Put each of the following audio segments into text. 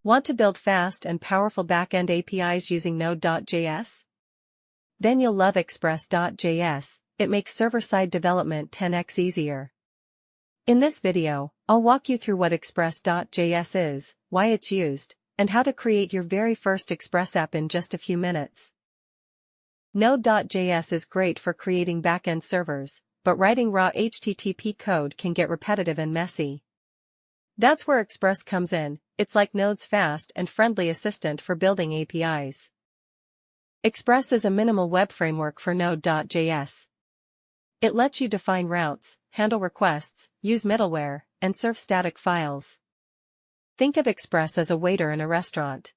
Want to build fast and powerful backend APIs using Node.js? Then you'll love Express.js. It makes server-side development 10x easier. In this video, I'll walk you through what Express.js is, why it's used, and how to create your very first Express app in just a few minutes. Node.js is great for creating backend servers, but writing raw HTTP code can get repetitive and messy. That's where Express comes in. It's like Node's fast and friendly assistant for building APIs. Express is a minimal web framework for Node.js. It lets you define routes, handle requests, use middleware, and serve static files. Think of Express as a waiter in a restaurant.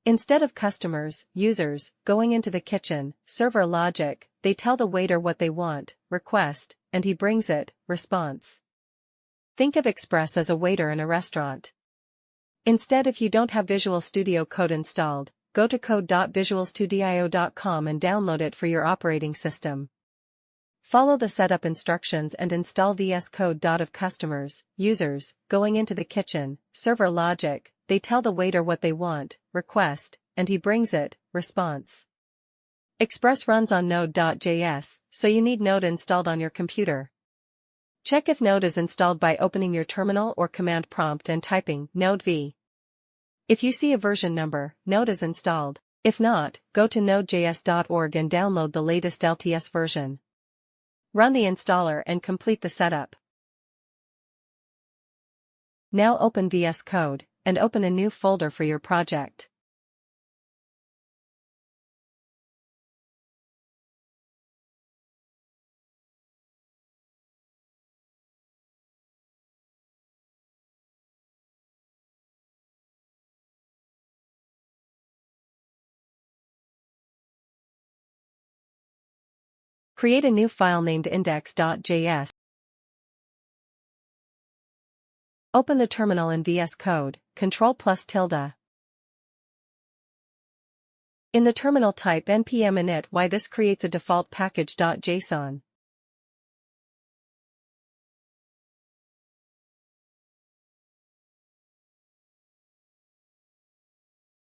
Instead of customers, users, going into the kitchen, server logic, they tell the waiter what they want, request, and he brings it, response. Think of Express as a waiter in a restaurant. Instead, if you don't have Visual Studio Code installed, go to code.visualstudio.com and download it for your operating system. Follow the setup instructions and install VS Code. Of customers, users, going into the kitchen, server logic, they tell the waiter what they want, request, and he brings it, response. Express runs on Node.js, so you need Node installed on your computer. Check if Node is installed by opening your terminal or command prompt and typing Node v. If you see a version number, Node is installed. If not, go to nodejs.org and download the latest LTS version. Run the installer and complete the setup. Now open VS Code, and open a new folder for your project. Create a new file named index.js. Open the terminal in VS Code, Ctrl+tilde. In the terminal type npm init y. This creates a default package.json.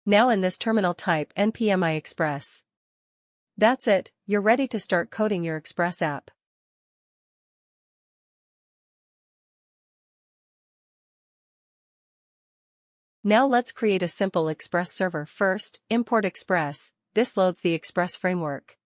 Now in this terminal type npm I express. That's it, you're ready to start coding your Express app. Now let's create a simple Express server. First, import Express. This loads the Express framework.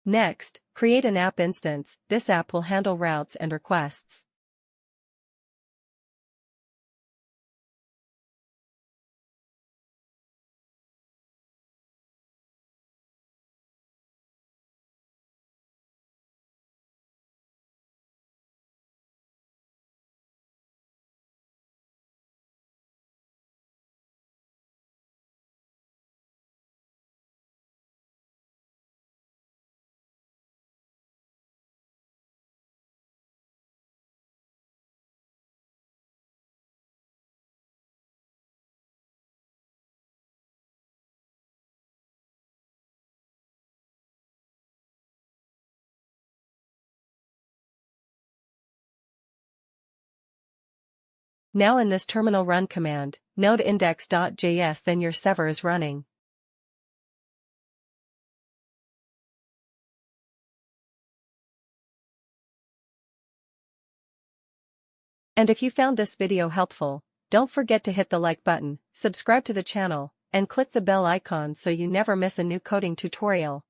Next, create an app instance. This app will handle routes and requests. Now in this terminal run command, node index.js, then your server is running. And if you found this video helpful, don't forget to hit the like button, subscribe to the channel, and click the bell icon so you never miss a new coding tutorial.